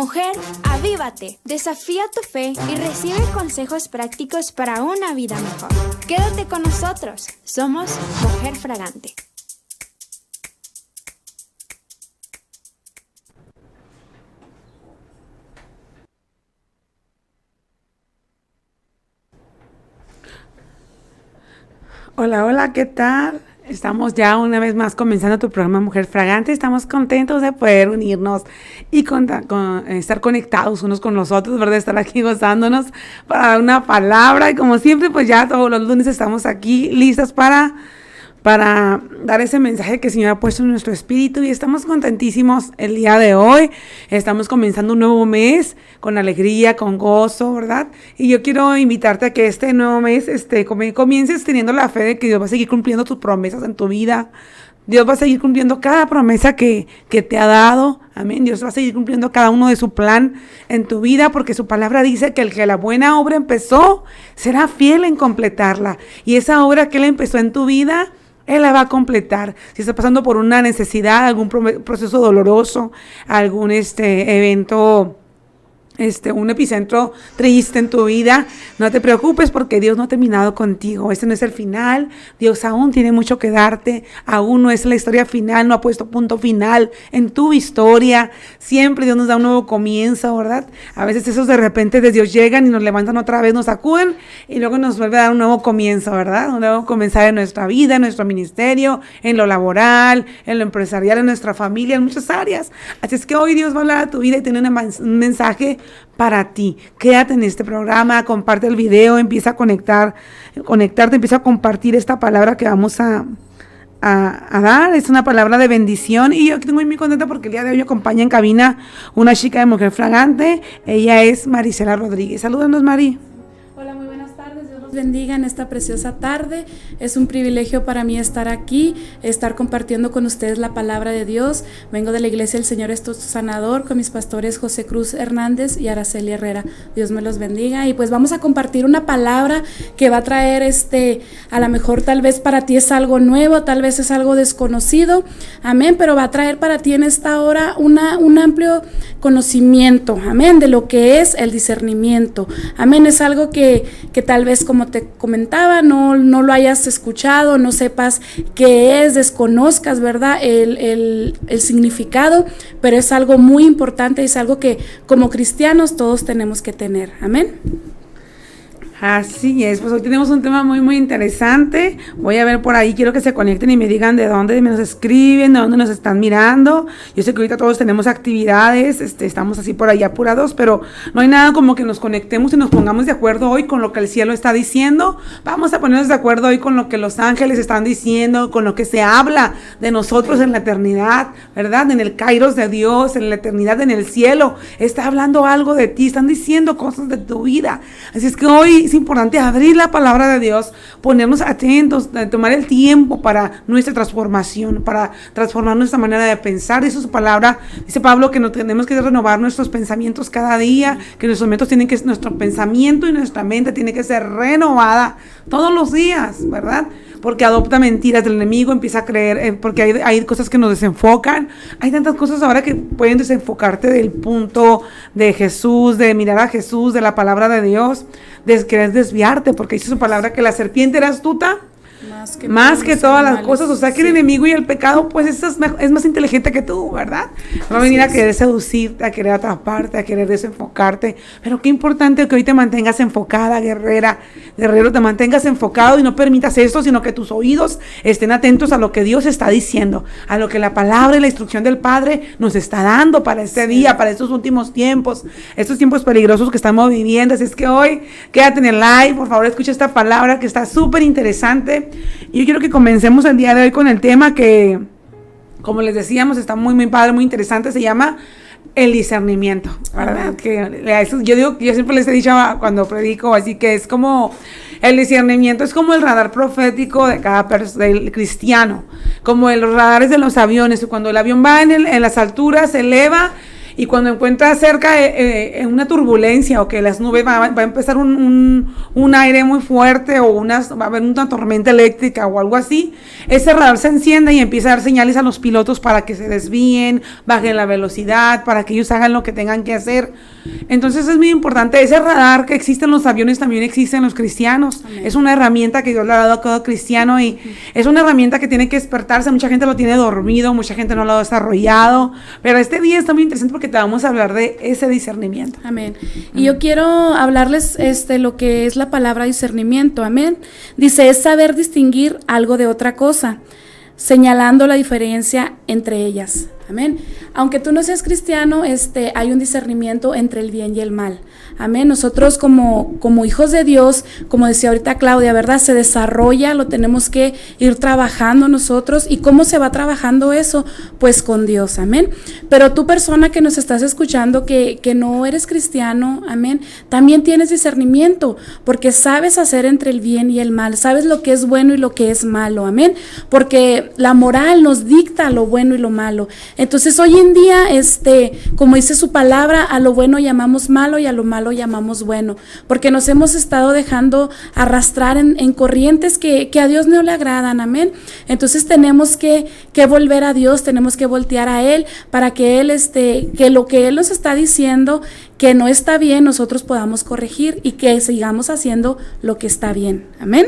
Mujer, avívate, desafía tu fe y recibe consejos prácticos para una vida mejor. Quédate con nosotros, somos Mujer Fragante. Hola, hola, ¿qué tal? Estamos ya una vez más comenzando tu programa Mujer Fragante. Estamos contentos de poder unirnos y estar conectados unos con los otros, ¿verdad? Estar aquí gozándonos para dar una palabra. Y como siempre, pues ya todos los lunes estamos aquí listas para dar ese mensaje que el Señor ha puesto en nuestro espíritu, y estamos contentísimos el día de hoy. Estamos comenzando un nuevo mes con alegría, con gozo, ¿verdad? Y yo quiero invitarte a que este nuevo mes comiences teniendo la fe de que Dios va a seguir cumpliendo tus promesas en tu vida. Dios va a seguir cumpliendo cada promesa que te ha dado. Amén. Dios va a seguir cumpliendo cada uno de su plan en tu vida, porque su palabra dice que el que la buena obra empezó será fiel en completarla. Y esa obra que Él empezó en tu vida, Él la va a completar. Si estás pasando por una necesidad, algún proceso doloroso, algún evento, un epicentro triste en tu vida, no te preocupes, porque Dios no ha terminado contigo. Este no es el final. Dios aún tiene mucho que darte. Aún no es la historia final, no ha puesto punto final en tu historia. Siempre Dios nos da un nuevo comienzo, ¿verdad? A veces esos de repente de Dios llegan y nos levantan otra vez, nos sacuden y luego nos vuelve a dar un nuevo comienzo, ¿verdad? Un nuevo comenzar en nuestra vida, en nuestro ministerio, en lo laboral, en lo empresarial, en nuestra familia, en muchas áreas. Así es que hoy Dios va a hablar a tu vida y tiene un mensaje para ti. Quédate en este programa, comparte el video, empieza a conectarte, empieza a compartir esta palabra que vamos a dar. Es una palabra de bendición, y yo estoy muy contenta porque el día de hoy me acompaña en cabina una chica de Mujer Fragante. Ella es Marisela Rodríguez. Salúdanos, Mari. Hola, muy buenas tardes. Dios los bendiga en esta preciosa tarde. Es un privilegio para mí estar aquí, estar compartiendo con ustedes la palabra de Dios. Vengo de la iglesia El Señor es tu sanador con mis pastores José Cruz Hernández y Araceli Herrera. Dios me los bendiga. Y pues vamos a compartir una palabra que va a traer a lo mejor tal vez para ti es algo nuevo, tal vez es algo desconocido. Amén, pero va a traer para ti en esta hora un amplio conocimiento, amén, de lo que es el discernimiento. Amén, es algo que tal vez, como te comentaba, no lo hayas escuchado, no sepas qué es, desconozcas, ¿verdad? El significado, pero es algo muy importante, es algo que como cristianos todos tenemos que tener. Amén. Así es, pues hoy tenemos un tema muy interesante. Voy a ver por ahí, quiero que se conecten y me digan de dónde nos escriben, de dónde nos están mirando. Yo sé que ahorita todos tenemos actividades, estamos así por ahí apurados, pero no hay nada como que nos conectemos y nos pongamos de acuerdo hoy con lo que el cielo está diciendo. Vamos a ponernos de acuerdo hoy con lo que los ángeles están diciendo, con lo que se habla de nosotros en la eternidad, ¿verdad? En el kairos de Dios, en la eternidad, en el cielo. Está hablando algo de ti, están diciendo cosas de tu vida. Así es que hoy es importante abrir la palabra de Dios, ponernos atentos, tomar el tiempo para nuestra transformación, para transformar nuestra manera de pensar. Dice su palabra, dice Pablo, que no tenemos que renovar nuestros pensamientos cada día, que nuestro pensamiento y nuestra mente tiene que ser renovada todos los días, ¿verdad? Porque adopta mentiras del enemigo, empieza a creer, porque hay cosas que nos desenfocan. Hay tantas cosas ahora que pueden desenfocarte del punto de Jesús, de mirar a Jesús, de la palabra de Dios, de querer desviarte, porque dice su palabra que la serpiente era astuta más que todas las cosas. O sea que el enemigo y el pecado, pues es más inteligente que tú, ¿verdad? Va a venir a querer seducirte, a querer atraparte, a querer desenfocarte. Pero qué importante que hoy te mantengas enfocada, guerrero, te mantengas enfocado y no permitas esto, sino que tus oídos estén atentos a lo que Dios está diciendo, a lo que la palabra y la instrucción del Padre nos está dando para este día, para estos últimos tiempos, estos tiempos peligrosos que estamos viviendo. Así es que hoy quédate en el live, por favor, escucha esta palabra que está súper interesante. Y yo quiero que comencemos el día de hoy con el tema que, como les decíamos, está muy padre, muy interesante. Se llama el discernimiento, ¿verdad? Yo siempre les he dicho cuando predico, así que es como el discernimiento, es como el radar profético de cada del cristiano, como los radares de los aviones. Cuando el avión va en las alturas, se eleva y cuando encuentra cerca una turbulencia o que las nubes va a empezar un aire muy fuerte o va a haber una tormenta eléctrica o algo así, ese radar se enciende y empieza a dar señales a los pilotos para que se desvíen, bajen la velocidad, para que ellos hagan lo que tengan que hacer. Entonces es muy importante, ese radar que existe en los aviones también existe en los cristianos. Amén. Es una herramienta que Dios le ha dado a cada cristiano y es una herramienta que tiene que despertarse. Mucha gente lo tiene dormido, mucha gente no lo ha desarrollado, pero este día está muy interesante porque te vamos a hablar de ese discernimiento. Amén. Y yo quiero hablarles lo que es la palabra discernimiento. Amén. Dice, es saber distinguir algo de otra cosa, señalando la diferencia entre ellas. Amén. Aunque tú no seas cristiano, hay un discernimiento entre el bien y el mal. Amén. Nosotros como hijos de Dios, como decía ahorita Claudia, ¿verdad? Se desarrolla, lo tenemos que ir trabajando nosotros. ¿Y cómo se va trabajando eso? Pues con Dios. Amén. Pero tú, persona que nos estás escuchando, que no eres cristiano, amén, también tienes discernimiento, porque sabes hacer entre el bien y el mal, sabes lo que es bueno y lo que es malo. Amén. Porque la moral nos dicta lo bueno y lo malo. Entonces hoy en día, como dice su palabra, a lo bueno llamamos malo y a lo malo llamamos bueno, porque nos hemos estado dejando arrastrar en corrientes que a Dios no le agradan. Amén. Entonces tenemos que volver a Dios, tenemos que voltear a Él para que Él, que lo que Él nos está diciendo que no está bien, nosotros podamos corregir y que sigamos haciendo lo que está bien. Amén.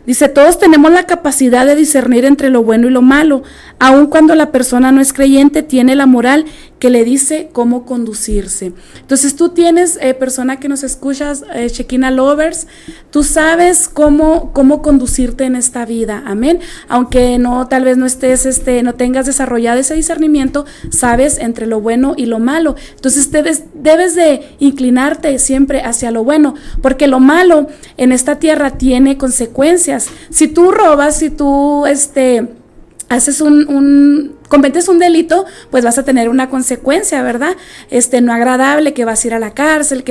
Dice, todos tenemos la capacidad de discernir entre lo bueno y lo malo, aun cuando la persona no es creyente, tiene la moral que le dice cómo conducirse. Entonces tú tienes, persona que nos escuchas, Shekinah Lovers, tú sabes cómo conducirte en esta vida, amén. Aunque tal vez no estés, no tengas desarrollado ese discernimiento, sabes entre lo bueno y lo malo. Entonces debes de inclinarte siempre hacia lo bueno, porque lo malo en esta tierra tiene consecuencias. Si tú robas, si tú haces cometes un delito, pues vas a tener una consecuencia, ¿verdad? No agradable, que vas a ir a la cárcel,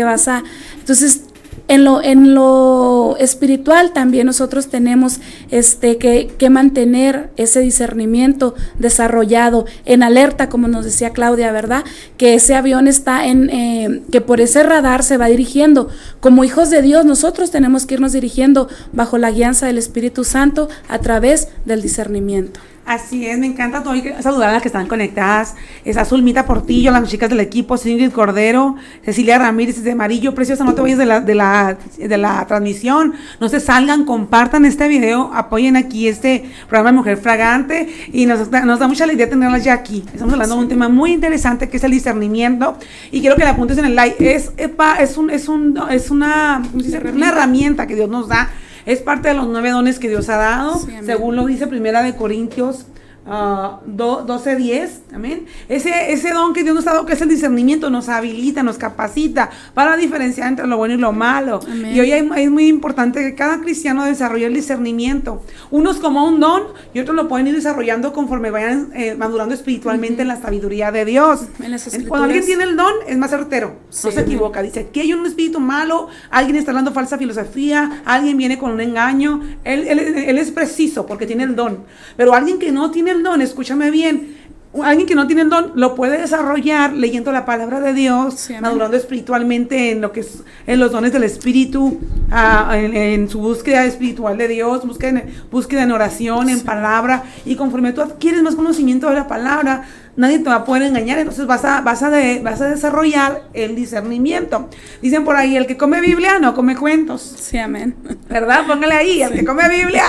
entonces en lo espiritual también nosotros tenemos que mantener ese discernimiento desarrollado, en alerta, como nos decía Claudia, ¿verdad? Que ese avión está que por ese radar se va dirigiendo. Como hijos de Dios, nosotros tenemos que irnos dirigiendo bajo la guianza del Espíritu Santo a través del discernimiento. Así es, me encanta todo, saludar a las que están conectadas. Es Zulmita Portillo, las chicas del equipo, Ingrid Cordero, Cecilia Ramírez de Amarillo. Preciosa, no te vayas de la transmisión, no se salgan, compartan este video, apoyen aquí este programa de Mujer Fragante y nos da mucha alegría tenerlas ya aquí. Estamos hablando de un tema muy interesante que es el discernimiento y quiero que la apuntes en el like. Es una herramienta que Dios nos da. Es parte de los 9 dones que Dios ha dado, sí, según lo dice 1 Corintios 12:10, amén. Ese don que Dios nos ha dado, que es el discernimiento, nos habilita, nos capacita para diferenciar entre lo bueno y lo malo. Amén. Y hoy es muy importante que cada cristiano desarrolle el discernimiento. Unos como un don y otros lo pueden ir desarrollando conforme vayan madurando espiritualmente en la sabiduría de Dios. Cuando alguien tiene el don, es más certero, sí, no se equivoca. Dice que hay un espíritu malo, alguien está hablando falsa filosofía, alguien viene con un engaño. Él es preciso porque tiene el don. Pero alguien que no tiene el don, escúchame bien, alguien que no tiene el don lo puede desarrollar leyendo la palabra de Dios, sí, madurando espiritualmente en lo que es en los dones del Espíritu, en su búsqueda espiritual de Dios, búsqueda en oración, en palabra, y conforme tú adquieres más conocimiento de la palabra, nadie te va a poder engañar. Entonces vas a desarrollar el discernimiento. Dicen por ahí, el que come Biblia no come cuentos. Sí, amén. ¿Verdad? Póngale ahí, el que come Biblia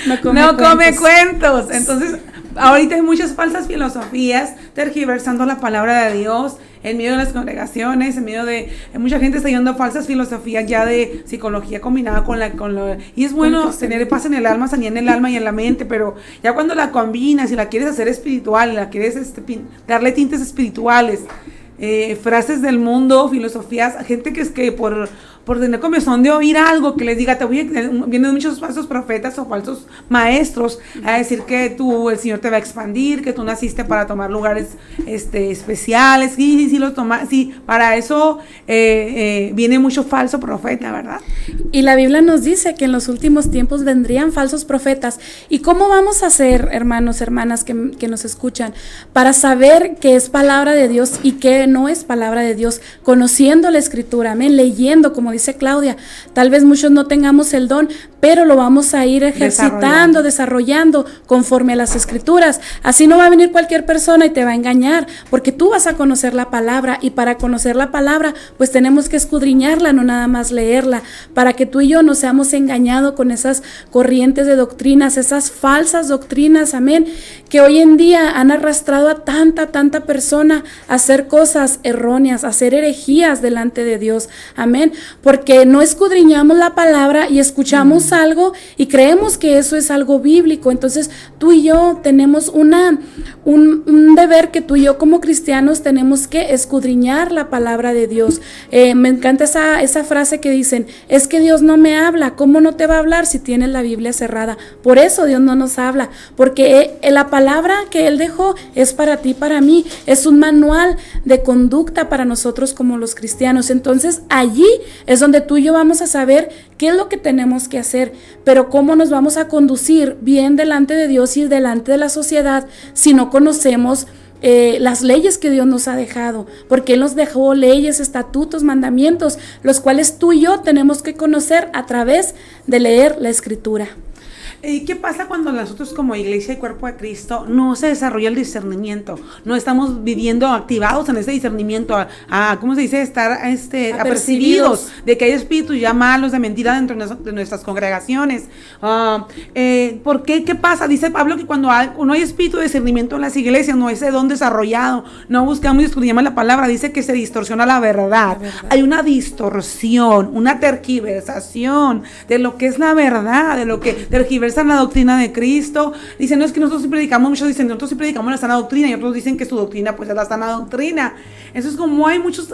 no come cuentos. Entonces, ahorita hay muchas falsas filosofías tergiversando la palabra de Dios en medio de las congregaciones, en medio de mucha gente está yendo falsas filosofías ya de psicología combinada con y es bueno tener paz en el alma, sanidad en el alma y en la mente, pero ya cuando la combinas y la quieres hacer espiritual, la quieres darle tintes espirituales, frases del mundo, filosofías, gente que es que por por tener comezón de oír algo que les diga, vienen muchos falsos profetas o falsos maestros a decir que el Señor te va a expandir, que tú naciste para tomar lugares especiales, sí, para eso viene mucho falso profeta, ¿verdad? Y la Biblia nos dice que en los últimos tiempos vendrían falsos profetas. ¿Y cómo vamos a hacer, hermanos, hermanas que nos escuchan, para saber qué es palabra de Dios y qué no es palabra de Dios? Conociendo la Escritura, amén, leyendo, como dice Claudia. Tal vez muchos no tengamos el don, pero lo vamos a ir ejercitando, desarrollando conforme a las Escrituras. Así no va a venir cualquier persona y te va a engañar, porque tú vas a conocer la palabra, y para conocer la palabra, pues tenemos que escudriñarla, no nada más leerla, para que tú y yo no seamos engañados con esas corrientes de doctrinas, esas falsas doctrinas, amén, que hoy en día han arrastrado a tanta persona a hacer cosas erróneas, a hacer herejías delante de Dios, amén, porque no escudriñamos la palabra y escuchamos algo y creemos que eso es algo bíblico. Entonces tú y yo tenemos un deber, que tú y yo como cristianos tenemos que escudriñar la palabra de Dios. Me encanta esa frase que dicen, es que Dios no me habla. ¿Cómo no te va a hablar si tienes la Biblia cerrada? Por eso Dios no nos habla, porque la palabra que Él dejó es para ti, para mí, es un manual de conducta para nosotros como los cristianos. Entonces allí es donde tú y yo vamos a saber qué es lo que tenemos que hacer, pero cómo nos vamos a conducir bien delante de Dios y delante de la sociedad si no conocemos las leyes que Dios nos ha dejado, porque Él nos dejó leyes, estatutos, mandamientos, los cuales tú y yo tenemos que conocer a través de leer la Escritura. ¿Y qué pasa cuando nosotros como iglesia y cuerpo de Cristo no se desarrolla el discernimiento? No estamos viviendo activados en ese discernimiento, ¿cómo se dice? Estar apercibidos de que hay espíritus ya malos de mentira dentro de nuestras congregaciones. ¿Por qué? ¿Qué pasa? Dice Pablo que cuando no hay espíritu de discernimiento en las iglesias, no hay ese don desarrollado, no buscamos y estudiamos la palabra, dice que se distorsiona la verdad. Hay una distorsión, una tergiversación de lo que es la verdad, de lo que tergiversa la doctrina de Cristo. Dicen, no es que nosotros sí predicamos, muchos dicen, nosotros sí predicamos la sana doctrina, y otros dicen que su doctrina pues es la sana doctrina. Eso es como hay muchos,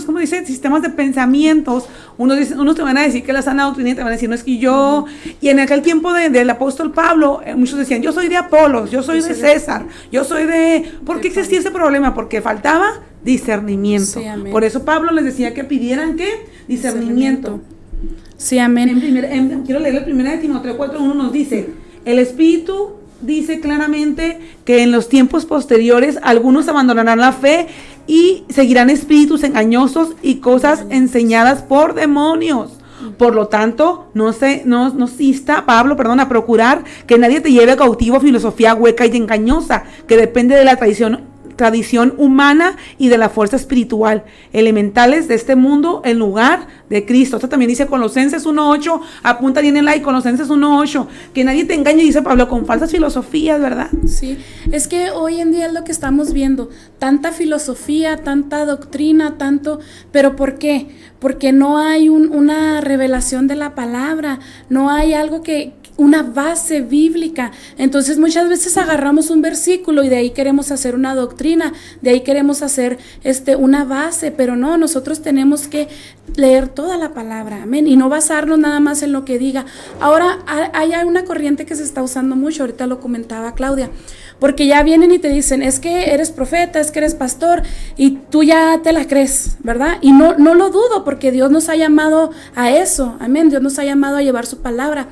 como dicen, sistemas de pensamientos. Unos te van a decir que la sana doctrina, y te van a decir, no es que yo, y en aquel tiempo del apóstol Pablo, muchos decían, yo soy de Apolos, yo soy de César, yo soy de... ¿Por qué existía ese problema? Porque faltaba discernimiento. Sí, por eso Pablo les decía que pidieran, ¿qué? Discernimiento. Sí, amén. Quiero leer la 1 Timoteo 4:1, nos dice, el Espíritu dice claramente que en los tiempos posteriores algunos abandonarán la fe y seguirán espíritus engañosos y cosas enseñadas por demonios. Por lo tanto, nos insta Pablo, a procurar que nadie te lleve cautivo a filosofía hueca y engañosa, que depende de la tradición humana y de la fuerza espiritual, elementales de este mundo en lugar de Cristo. Esto también dice Colosenses 1:8, apunta bien en la Colosenses 1:8, que nadie te engañe, dice Pablo, con falsas filosofías, ¿verdad? Sí, es que hoy en día es lo que estamos viendo, tanta filosofía, tanta doctrina, pero ¿por qué? Porque no hay una revelación de la palabra, no hay algo una base bíblica. Entonces muchas veces agarramos un versículo y de ahí queremos hacer una doctrina, de ahí queremos hacer una base, pero no, nosotros tenemos que leer toda la palabra, amén, y no basarnos nada más en lo que diga. Ahora hay una corriente que se está usando mucho, ahorita lo comentaba Claudia, porque ya vienen y te dicen, es que eres profeta, es que eres pastor, y tú ya te la crees, ¿verdad? Y no lo dudo, porque Dios nos ha llamado a eso, amén, Dios nos ha llamado a llevar su palabra.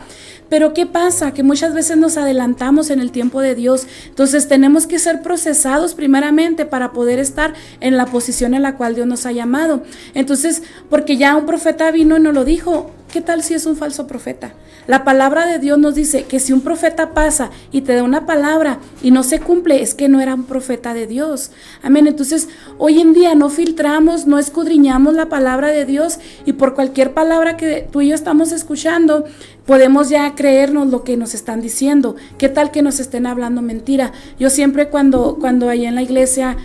Pero ¿qué pasa? Que muchas veces nos adelantamos en el tiempo de Dios. Entonces tenemos que ser procesados primeramente para poder estar en la posición en la cual Dios nos ha llamado. Entonces, porque ya un profeta vino y nos lo dijo, ¿qué tal si es un falso profeta? La palabra de Dios nos dice que si un profeta pasa y te da una palabra y no se cumple, es que no era un profeta de Dios. Amén. Entonces, hoy en día no filtramos, no escudriñamos la palabra de Dios, y por cualquier palabra que tú y yo estamos escuchando, podemos ya creernos lo que nos están diciendo. ¿Qué tal que nos estén hablando mentira? Yo siempre cuando allá en la iglesia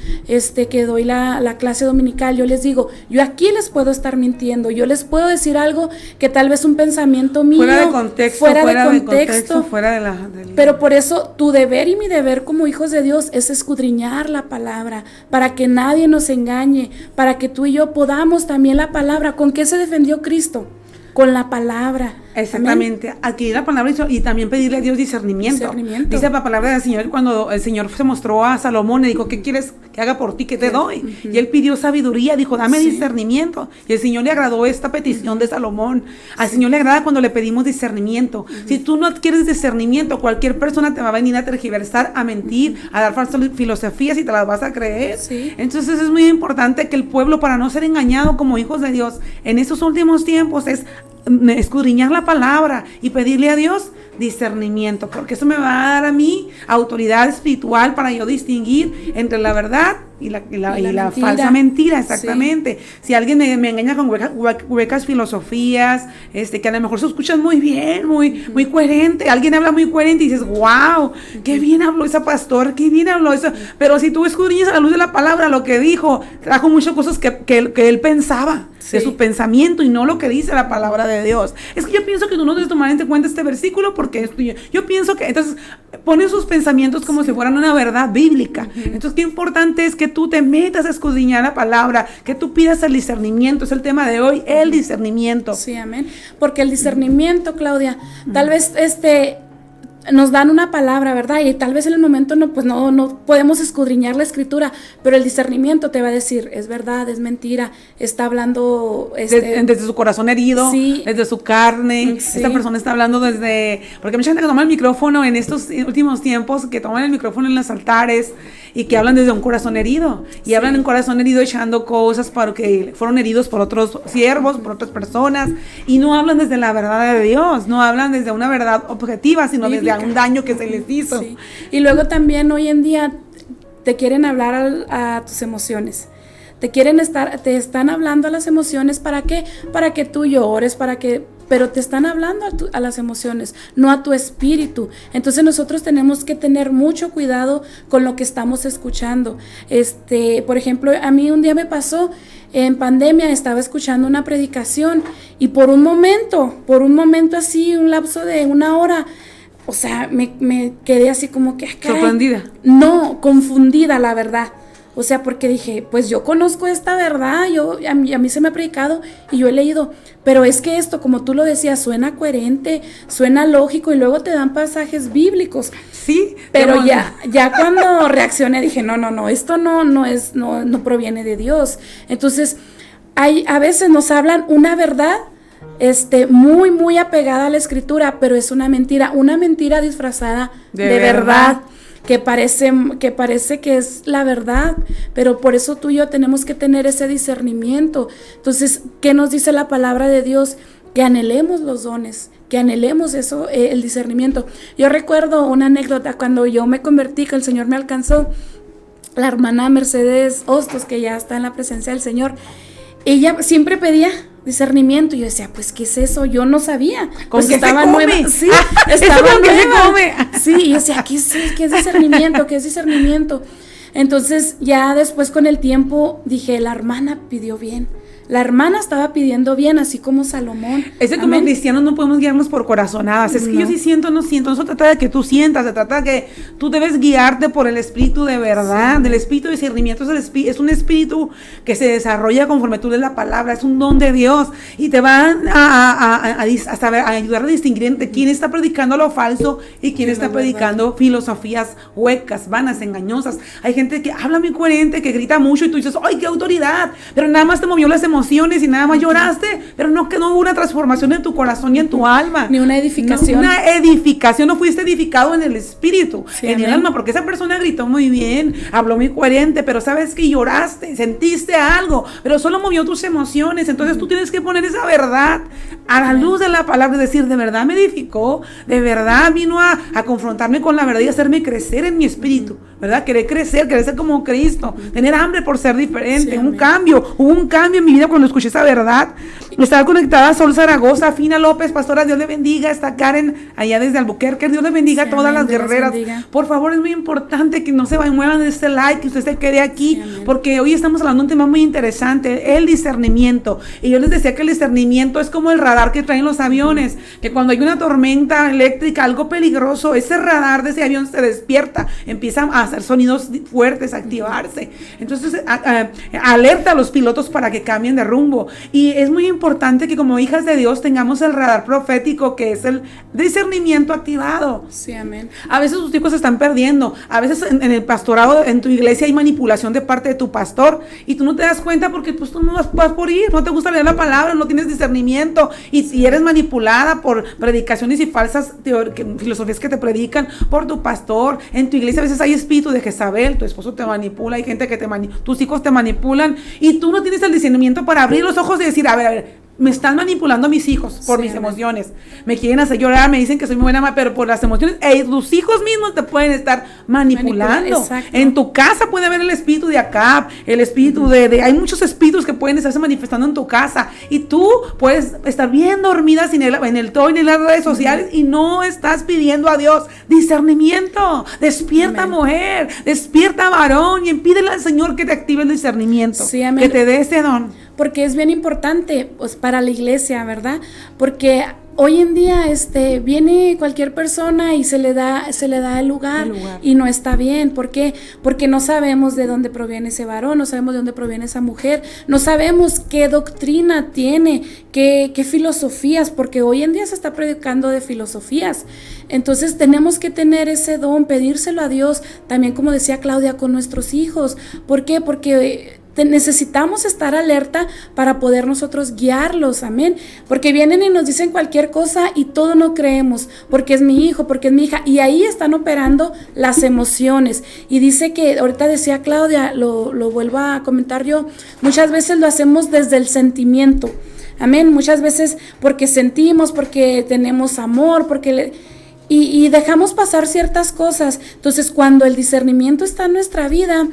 que doy la clase dominical, yo les digo, yo aquí les puedo estar mintiendo, yo les puedo decir algo que tal vez un pensamiento mío, fuera de la... Pero por eso tu deber y mi deber como hijos de Dios es escudriñar la palabra, para que nadie nos engañe, para que tú y yo podamos también la palabra. ¿Con qué se defendió Cristo? Con la palabra. Exactamente, amén. Aquí la palabra y también pedirle a Dios discernimiento. Dice la palabra del Señor, cuando el Señor se mostró a Salomón, le dijo, ¿qué quieres que haga por ti? ¿Qué te doy? Y él pidió sabiduría, dijo, dame discernimiento. Y el Señor le agradó esta petición de Salomón. Al Señor le agrada cuando le pedimos discernimiento. Si tú no adquieres discernimiento, cualquier persona te va a venir a tergiversar, a mentir, a dar falsas filosofías y te las vas a creer. Entonces es muy importante que el pueblo, para no ser engañado como hijos de Dios en estos últimos tiempos, es escudriñar la palabra y pedirle a Dios discernimiento, porque eso me va a dar a mí autoridad espiritual para yo distinguir entre la verdad y la falsa mentira, exactamente. Si alguien me engaña con huecas filosofías, que a lo mejor se escuchan muy bien, muy coherente, alguien habla muy coherente y dices, wow, qué bien habló esa pastor, qué bien habló eso, pero si tú escudriñas a la luz de la palabra lo que dijo, trajo muchas cosas que él pensaba, de su pensamiento y no lo que dice la palabra de Dios. Es que yo pienso que tú no debes tomar en cuenta este versículo porque yo pienso que, entonces, pone sus pensamientos como si fueran una verdad bíblica. Entonces, qué importante es que tú te metas a escudriñar la palabra, que tú pidas el discernimiento. Es el tema de hoy, el discernimiento. Sí, amén. Porque el discernimiento, Claudia, tal vez nos dan una palabra, ¿verdad? Y tal vez en el momento no podemos escudriñar la escritura, pero el discernimiento te va a decir, es verdad, es mentira, está hablando... desde su corazón herido, desde su carne, esta persona está hablando porque mucha gente que toma el micrófono en estos últimos tiempos, que toman el micrófono en los altares y que hablan desde un corazón herido, y hablan en un corazón herido echando cosas porque fueron heridos por otros siervos, por otras personas, y no hablan desde la verdad de Dios, no hablan desde una verdad objetiva, sino desde un daño que se les hizo. Y luego también hoy en día te quieren hablar a tus emociones. Te están hablando a las emociones. ¿Para qué? Para que tú llores, pero te están hablando a las emociones, no a tu espíritu. Entonces nosotros tenemos que tener mucho cuidado con lo que estamos escuchando. Por ejemplo, a mí un día me pasó, en pandemia estaba escuchando una predicación y por un momento así, un lapso de 1 hora, o sea, me quedé así como que... ¿Sorprendida? No, confundida, la verdad. O sea, porque dije, pues yo conozco esta verdad, a mí se me ha predicado y yo he leído, pero es que esto, como tú lo decías, suena coherente, suena lógico y luego te dan pasajes bíblicos. Sí. Pero ya cuando reaccioné dije, no, esto no proviene de Dios. Entonces, a veces nos hablan una verdad muy, muy apegada a la escritura, pero es una mentira disfrazada de verdad. Que parece que es la verdad, pero por eso tú y yo tenemos que tener ese discernimiento. Entonces, ¿qué nos dice la palabra de Dios? Que anhelemos los dones, que anhelemos eso, el discernimiento. Yo recuerdo una anécdota cuando yo me convertí, que el Señor me alcanzó, la hermana Mercedes Hostos, que ya está en la presencia del Señor, ella siempre pedía discernimiento y yo decía, pues ¿qué es eso? Yo no sabía. Pues estaba nueva. Sí, estaba nueva. Sí, y yo decía, ¿qué es discernimiento? ¿Qué es discernimiento? Entonces ya después con el tiempo dije, la hermana pidió bien. La hermana estaba pidiendo bien, así como Salomón. Es que como cristianos no podemos guiarnos por corazonadas. Es que yo sí siento, no siento. No se trata de que tú sientas, se trata de que tú debes guiarte por el espíritu de verdad. Del espíritu de discernimiento es un espíritu que se desarrolla conforme tú lees la palabra. Es un don de Dios y te va a ayudar a distinguir entre quién está predicando lo falso y quién está predicando filosofías huecas, vanas, engañosas. Hay gente que habla muy coherente, que grita mucho y tú dices, ¡ay, qué autoridad! Pero nada más te movió las emociones y nada más lloraste, pero no hubo una transformación en tu corazón y en tu alma. Ni una edificación. No fuiste edificado en el espíritu, en el alma, porque esa persona gritó muy bien, habló muy coherente, pero sabes que lloraste, sentiste algo, pero solo movió tus emociones. Entonces tú tienes que poner esa verdad a la luz de la palabra y decir, de verdad me edificó, de verdad vino a confrontarme con la verdad y hacerme crecer en mi espíritu. ¿verdad? Querer crecer, querer ser como Cristo, tener hambre por ser diferente, Sí, un amén. cambio. Hubo un cambio en mi vida cuando escuché esa verdad. Estaba conectada a Sol Zaragoza, Fina López, pastora, Dios le bendiga. Está Karen allá desde Albuquerque, Dios le bendiga Sí, a todas amén, las Dios las guerreras. bendiga. Por favor, es muy importante que no se muevan de este like, que usted se quede aquí, Sí, amén. porque hoy estamos hablando de un tema muy interesante, el discernimiento. Y yo les decía que el discernimiento es como el radar que traen los aviones, que cuando hay una tormenta eléctrica, algo peligroso, ese radar de ese avión se despierta, empieza a hacer sonidos fuertes, a activarse. Entonces, alerta a los pilotos para que cambien de rumbo. Y es muy importante que como hijas de Dios tengamos el radar profético, que es el discernimiento activado. Sí, amén. A veces tus hijos se están perdiendo, a veces en el pastorado, en tu iglesia hay manipulación de parte de tu pastor y tú no te das cuenta porque pues tú no vas por ir, no te gusta leer la palabra, no tienes discernimiento y eres manipulada por predicaciones y falsas filosofías que te predican por tu pastor. En tu iglesia a veces hay espíritu de Jezabel, tu esposo te manipula, hay gente que tus hijos te manipulan y tú no tienes el discernimiento para abrir los ojos y decir, a ver, me están manipulando mis hijos por mis emociones, me quieren hacer llorar, me dicen que soy muy buena madre, pero por las emociones, tus hijos mismos te pueden estar manipulando. Exacto. En tu casa puede haber el espíritu de Acab, el espíritu hay muchos espíritus que pueden estarse manifestando en tu casa y tú puedes estar bien dormida en las redes sociales y no estás pidiendo a Dios discernimiento. Despierta, Amén. mujer, despierta, varón, y pídele al Señor que te active el discernimiento, Sí, amén. que te dé ese don. Porque es bien importante, pues, para la iglesia, ¿verdad? Porque hoy en día viene cualquier persona y se le da el lugar y no está bien. ¿Por qué? Porque no sabemos de dónde proviene ese varón, no sabemos de dónde proviene esa mujer, no sabemos qué doctrina tiene, qué filosofías, porque hoy en día se está predicando de filosofías. Entonces tenemos que tener ese don, pedírselo a Dios, también como decía Claudia, con nuestros hijos. ¿Por qué? Porque necesitamos estar alerta para poder nosotros guiarlos, amén, porque vienen y nos dicen cualquier cosa y todo no creemos, porque es mi hijo, porque es mi hija, y ahí están operando las emociones. Y dice que, ahorita decía Claudia, lo vuelvo a comentar yo, muchas veces lo hacemos desde el sentimiento, amén, muchas veces porque sentimos, porque tenemos amor, y dejamos pasar ciertas cosas. Entonces, cuando el discernimiento está en nuestra vida,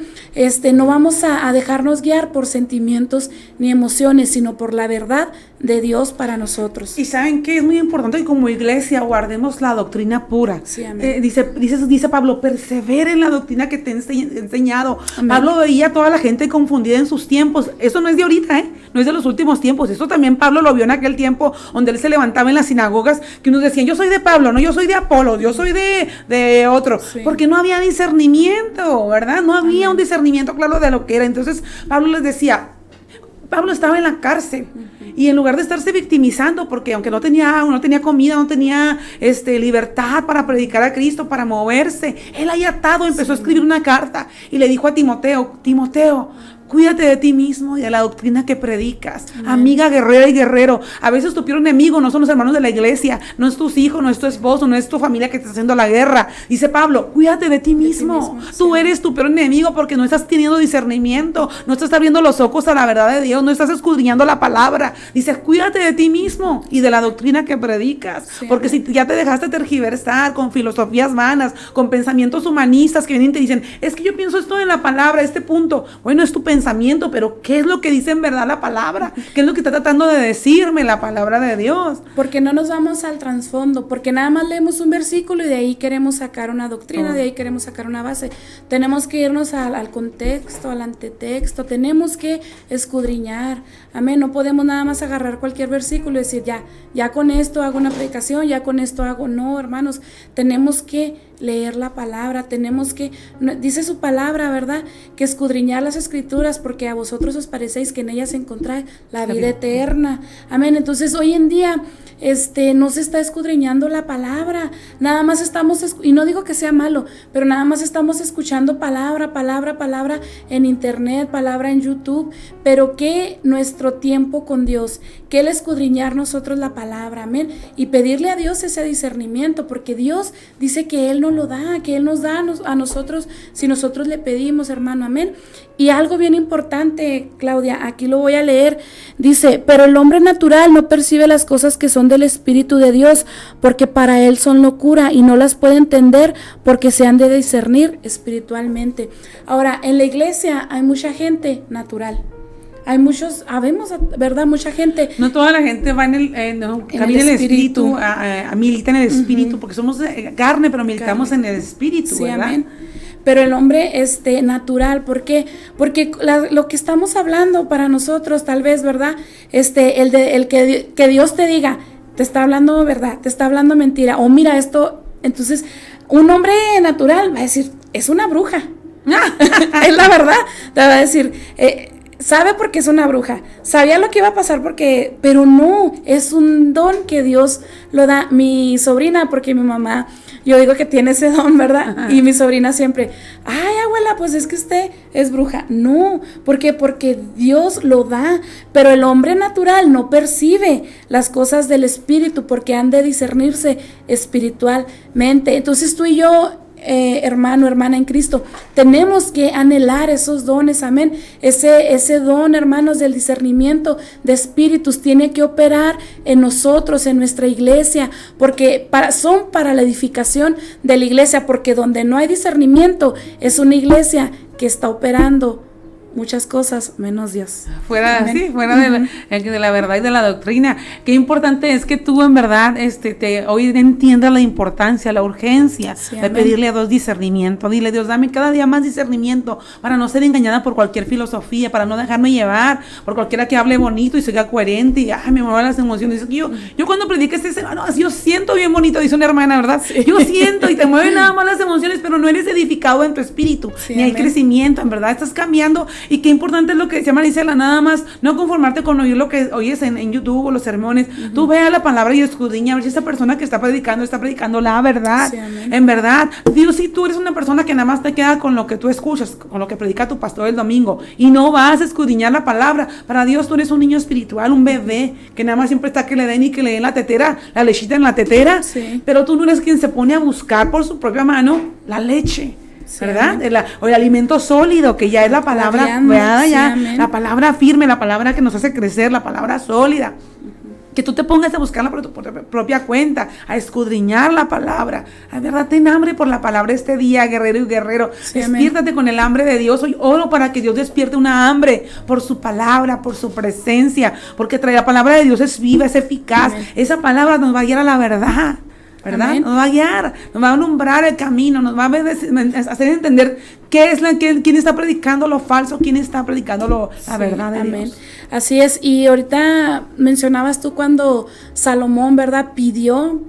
no vamos a dejarnos guiar por sentimientos ni emociones, sino por la verdad de Dios para nosotros. Y saben que es muy importante que como iglesia guardemos la doctrina pura. Sí, amén. Dice Pablo, persevera en la doctrina que te he enseñado. Amén. Pablo veía a toda la gente confundida en sus tiempos. Eso no es de ahorita, no es de los últimos tiempos. Eso también Pablo lo vio en aquel tiempo donde él se levantaba en las sinagogas, que unos decían, yo soy de Pablo, no, yo soy de Apolo, yo soy de otro. Sí. Porque no había discernimiento, ¿verdad? No había un discernimiento claro de lo que era. Entonces Pablo les decía, Pablo estaba en la cárcel y en lugar de estarse victimizando, porque aunque no tenía comida, no tenía libertad para predicar a Cristo, para moverse, él ahí atado empezó a escribir una carta y le dijo a Timoteo, cuídate de ti mismo y de la doctrina que predicas. Amén. Amiga guerrera y guerrero, a veces tu peor enemigo no son los hermanos de la iglesia, no es tus hijos, no es tu esposo, no es tu familia que te está haciendo la guerra. Dice Pablo, cuídate de ti mismo. Tú eres tu peor enemigo porque no estás teniendo discernimiento, no estás abriendo los ojos a la verdad de Dios, no estás escudriñando la palabra. Dice, cuídate de ti mismo y de la doctrina que predicas, porque si ya te dejaste tergiversar con filosofías vanas, con pensamientos humanistas que vienen y te dicen, es que yo pienso esto en la palabra, este punto, bueno, es tu pensamiento, pero ¿qué es lo que dice en verdad la palabra? ¿Qué es lo que está tratando de decirme la palabra de Dios? Porque no nos vamos al trasfondo, porque nada más leemos un versículo y de ahí queremos sacar una doctrina, de ahí queremos sacar una base. Tenemos que irnos al contexto, al antetexto, tenemos que escudriñar, amén. No podemos nada más agarrar cualquier versículo y decir, ya con esto hago una predicación, ya con esto hago, no, hermanos, tenemos que leer la palabra, tenemos que, dice su palabra, ¿verdad? Que escudriñar las escrituras, porque a vosotros os parecéis que en ellas encontráis la vida eterna, amén. Entonces hoy en día no se está escudriñando la palabra, nada más estamos, y no digo que sea malo, pero nada más estamos escuchando palabra en internet, palabra en YouTube, pero que nuestro tiempo con Dios, que el escudriñar nosotros la palabra, amén, y pedirle a Dios ese discernimiento, porque Dios dice que Él no nos lo da, que Él nos da a nosotros si nosotros le pedimos, hermano, amén. Y algo bien importante, Claudia, aquí lo voy a leer, dice, pero el hombre natural no percibe las cosas que son del Espíritu de Dios, porque para él son locura y no las puede entender porque se han de discernir espiritualmente. Ahora, en la iglesia hay mucha gente natural. Hay muchos, habemos, ¿verdad? Mucha gente. No toda la gente va camina en el espíritu, milita en el espíritu, porque somos carne, pero militamos en el espíritu, sí, ¿verdad? Amén. Pero el hombre natural, ¿por qué? Porque lo que estamos hablando para nosotros, tal vez, ¿verdad? Que Dios te diga, te está hablando verdad, te está hablando mentira, o mira esto, entonces, un hombre natural va a decir, es una bruja. Es la verdad, te va a decir, sabe porque es una bruja, sabía lo que iba a pasar pero no, es un don que Dios lo da. Mi sobrina, porque mi mamá, yo digo que tiene ese don, ¿verdad? Ajá. Y mi sobrina siempre, ay, abuela, pues es que usted es bruja. No, ¿por qué? Porque Dios lo da, pero el hombre natural no percibe las cosas del espíritu porque han de discernirse espiritualmente. Entonces tú y yo, hermano, hermana en Cristo, tenemos que anhelar esos dones, amén. Ese don, hermanos, del discernimiento de espíritus tiene que operar en nosotros, en nuestra iglesia, porque son para la edificación de la iglesia, porque donde no hay discernimiento es una iglesia que está operando muchas cosas menos Dios. Fuera de la verdad y de la doctrina. Qué importante es que tú en verdad hoy entiendas la importancia, la urgencia de pedirle a Dios discernimiento. Dile, Dios, dame cada día más discernimiento para no ser engañada por cualquier filosofía, para no dejarme llevar por cualquiera que hable bonito y sea coherente y me muevan las emociones. Yo cuando prediqué yo siento bien bonito, dice una hermana, ¿verdad? Sí. Yo siento y te mueven nada más las emociones, pero no eres edificado en tu espíritu, ni hay crecimiento, en verdad estás cambiando. Y qué importante es lo que decía Marisela, nada más no conformarte con oír lo que oyes en YouTube o los sermones. Uh-huh. Tú vea la palabra y escudriña a ver si esa persona que está predicando la verdad. Sí, en verdad, Dios, si tú eres una persona que nada más te queda con lo que tú escuchas, con lo que predica tu pastor el domingo y no vas a escudriñar la palabra, para Dios tú eres un niño espiritual, un bebé que nada más siempre está que le den la tetera, la lechita en la tetera, sí. Pero tú no eres quien se pone a buscar por su propia mano la leche. Sí, ¿verdad? El alimento sólido, que ya es la palabra, ¿verdad? Ya, la palabra firme, la palabra que nos hace crecer, la palabra sólida. Uh-huh. Que tú te pongas a buscarla por tu propia cuenta, a escudriñar la palabra. La verdad, ten hambre por la palabra este día, guerrero y guerrero. Sí, despiértate con el hambre de Dios. Hoy oro para que Dios despierte una hambre por su palabra, por su presencia, porque la palabra de Dios es viva, es eficaz. Amén. Esa palabra nos va a guiar a la verdad. ¿Verdad? Amén. Nos va a guiar, nos va a alumbrar el camino, nos va a hacer entender quién está predicando lo falso, quién está predicando la verdad de Dios. Así es, y ahorita mencionabas tú cuando Salomón, ¿verdad? Pidió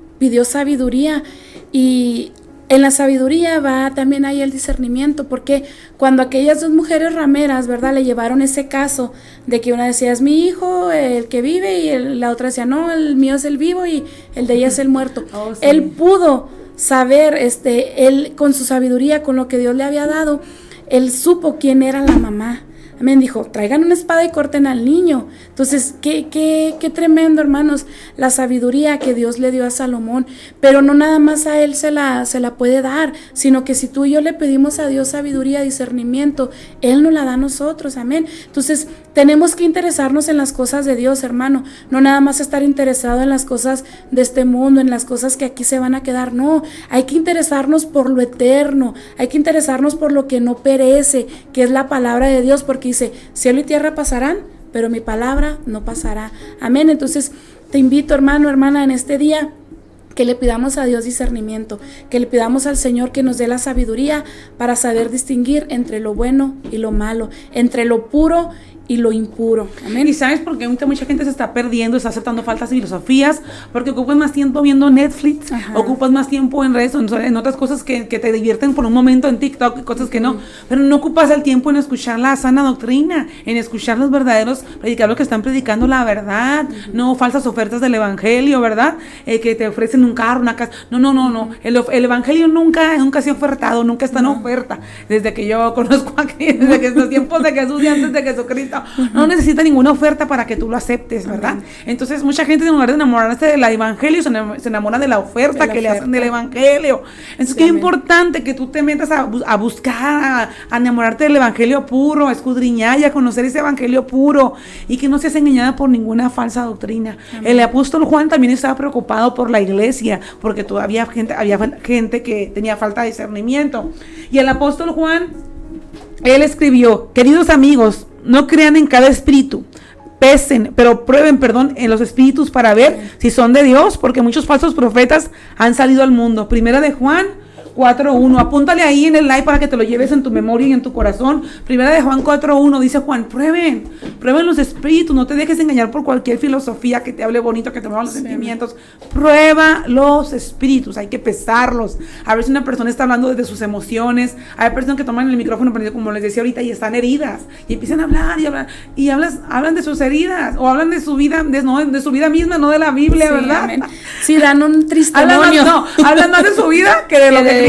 sabiduría, y en la sabiduría va también ahí el discernimiento, porque cuando aquellas dos mujeres rameras, ¿verdad?, le llevaron ese caso de que una decía es mi hijo, el que vive, y la otra decía no, el mío es el vivo y el de ella es el muerto. Oh, sí. Él pudo saber, él con su sabiduría, con lo que Dios le había dado, él supo quién era la mamá. Amén, dijo, traigan una espada y corten al niño. Entonces, qué tremendo, hermanos, la sabiduría que Dios le dio a Salomón. Pero no nada más a él se la puede dar, sino que si tú y yo le pedimos a Dios sabiduría, discernimiento, Él nos la da a nosotros, amén. Entonces, tenemos que interesarnos en las cosas de Dios, hermano. No nada más estar interesado en las cosas de este mundo, en las cosas que aquí se van a quedar. No, hay que interesarnos por lo eterno. Hay que interesarnos por lo que no perece, que es la palabra de Dios, porque dice, cielo y tierra pasarán, pero mi palabra no pasará. Amén. Entonces, te invito, hermano, hermana, en este día, que le pidamos a Dios discernimiento, que le pidamos al Señor que nos dé la sabiduría para saber distinguir entre lo bueno y lo malo, entre lo puro y lo impuro. Amén. Y sabes por qué mucha gente se está perdiendo, está aceptando falsas filosofías, porque ocupas más tiempo viendo Netflix, ajá, ocupas más tiempo en redes, en otras cosas que te divierten por un momento, en TikTok y cosas que no, pero no ocupas el tiempo en escuchar la sana doctrina, en escuchar los verdaderos predicadores que están predicando la verdad, no falsas ofertas del evangelio, ¿verdad? Que te ofrecen un carro, una casa. No. El evangelio nunca se ha ofertado, nunca está en oferta. Desde que yo conozco aquí, desde que los tiempos de Jesús y antes de Jesucristo, no necesita ninguna oferta para que tú lo aceptes, ¿verdad? Amén. Entonces mucha gente en lugar de enamorarse del evangelio se enamora de la oferta que le hacen del evangelio. Entonces qué importante que tú te metas a buscar, a enamorarte del evangelio puro, a escudriñar y a conocer ese evangelio puro, y que no seas engañada por ninguna falsa doctrina. Amén. El apóstol Juan también estaba preocupado por la iglesia, porque todavía había gente que tenía falta de discernimiento. Y el apóstol Juan, él escribió: queridos amigos, no crean en cada espíritu, prueben en los espíritus para ver si son de Dios, porque muchos falsos profetas han salido al mundo. Primera de Juan 4:1, apúntale ahí en el live para que te lo lleves en tu memoria y en tu corazón. Primera de Juan 4:1, dice Juan: prueben los espíritus, no te dejes engañar por cualquier filosofía que te hable bonito, que te mueva los sentimientos. Prueba los espíritus, hay que pesarlos, a ver si una persona está hablando desde sus emociones. Hay personas que toman el micrófono, como les decía ahorita, y están heridas, y empiezan a hablar y hablan de sus heridas, o hablan de su vida, de su vida misma, no de la Biblia, ¿verdad? Amén. Sí, dan un testimonio. Hablan más de su vida que de lo que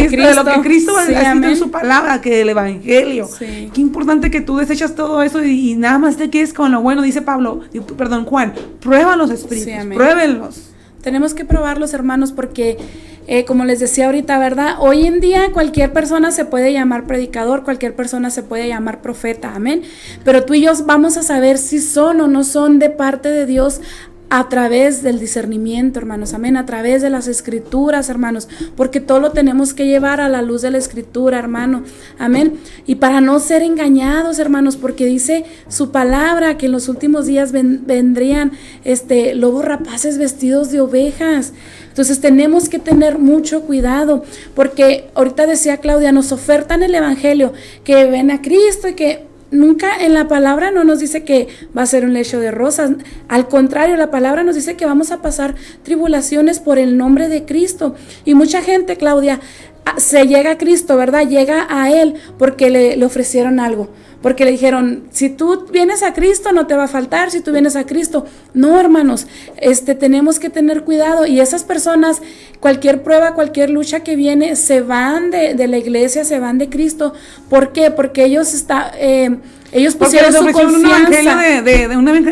Cristo ha escrito en su palabra, que del evangelio. Sí. Qué importante que tú desechas todo eso y nada más te quedes con lo bueno. Dice Juan, prueba los espíritus, pruébenlos. Tenemos que probarlos, hermanos, porque como les decía ahorita, ¿verdad? Hoy en día cualquier persona se puede llamar predicador, cualquier persona se puede llamar profeta, amén. Pero tú y yo vamos a saber si son o no son de parte de Dios, a través del discernimiento, hermanos, amén, a través de las escrituras, hermanos, porque todo lo tenemos que llevar a la luz de la escritura, hermano, amén, y para no ser engañados, hermanos, porque dice su palabra que en los últimos días vendrían lobos rapaces vestidos de ovejas. Entonces tenemos que tener mucho cuidado, porque ahorita decía Claudia, nos ofertan el evangelio, que ven a Cristo y que nunca en la palabra no nos dice que va a ser un lecho de rosas. Al contrario, la palabra nos dice que vamos a pasar tribulaciones por el nombre de Cristo. Y mucha gente, Claudia, se llega a Cristo, ¿verdad? Llega a Él porque le ofrecieron algo. Porque le dijeron, si tú vienes a Cristo no te va a faltar, si tú vienes a Cristo. No, hermanos, tenemos que tener cuidado. Y esas personas, cualquier prueba, cualquier lucha que viene, se van de la iglesia, se van de Cristo. ¿Por qué? Porque ellos pusieron su confianza.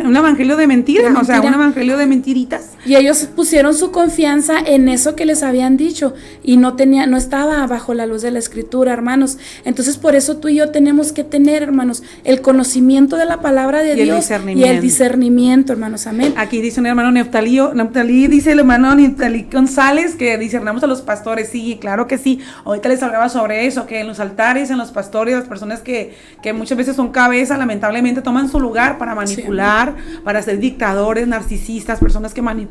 Un evangelio de mentiras, o sea, un evangelio de mentiritas. Y ellos pusieron su confianza en eso que les habían dicho y no estaba bajo la luz de la escritura, hermanos. Entonces, por eso tú y yo tenemos que tener, hermanos, el conocimiento de la palabra de Dios y el discernimiento, hermanos, amén. Aquí dice un hermano Neftalí, dice el hermano Neftalí González, que discernamos a los pastores. Sí, claro que sí. Ahorita les hablaba sobre eso, que en los altares, en los pastores, las personas que muchas veces son cabeza, lamentablemente toman su lugar para manipular, para ser dictadores, narcisistas, personas que manipulan.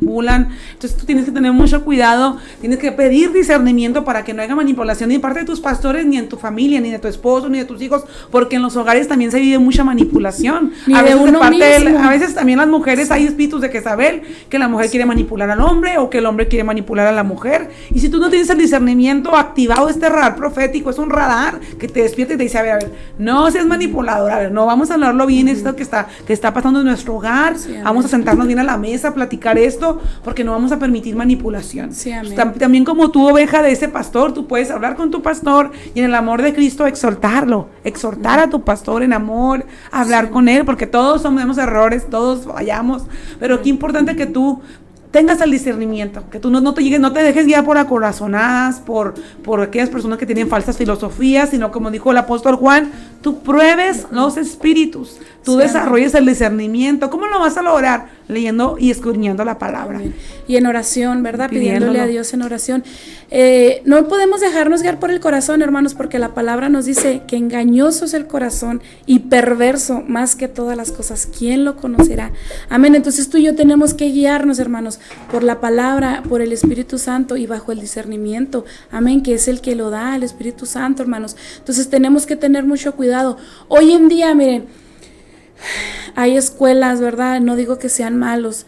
Entonces tú tienes que tener mucho cuidado, tienes que pedir discernimiento para que no haya manipulación ni de parte de tus pastores, ni en tu familia, ni de tu esposo, ni de tus hijos, porque en los hogares también se vive mucha manipulación. A veces también las mujeres, hay espíritus de Jezabel, que la mujer quiere manipular al hombre o que el hombre quiere manipular a la mujer. Y si tú no tienes el discernimiento activado, este radar profético, es un radar que te despierta y te dice, a ver, no seas manipulador, a ver, no, vamos a hablarlo bien, esto que está pasando en nuestro hogar, vamos a sentarnos bien a la mesa, a platicar esto, porque no vamos a permitir manipulación. También como tu oveja de ese pastor, tú puedes hablar con tu pastor y en el amor de Cristo exhortar a tu pastor en amor, hablar con él, porque todos tenemos errores, todos fallamos, pero qué importante que tú tengas el discernimiento, que tú no te dejes guiar por acorazonadas, por aquellas personas que tienen falsas filosofías, sino como dijo el apóstol Juan, tú pruebes los espíritus, tú desarrolles el discernimiento. ¿Cómo lo vas a lograr? Leyendo y escudriñando la palabra. Amén. Y en oración, ¿verdad? Pidiéndole a Dios en oración. No podemos dejarnos guiar por el corazón, hermanos, porque la palabra nos dice que engañoso es el corazón y perverso más que todas las cosas. ¿Quién lo conocerá? Amén. Entonces tú y yo tenemos que guiarnos, hermanos, por la palabra, por el Espíritu Santo y bajo el discernimiento. Amén, que es el que lo da, el Espíritu Santo, hermanos. Entonces tenemos que tener mucho cuidado. Hoy en día, miren, hay escuelas, ¿verdad? No digo que sean malos,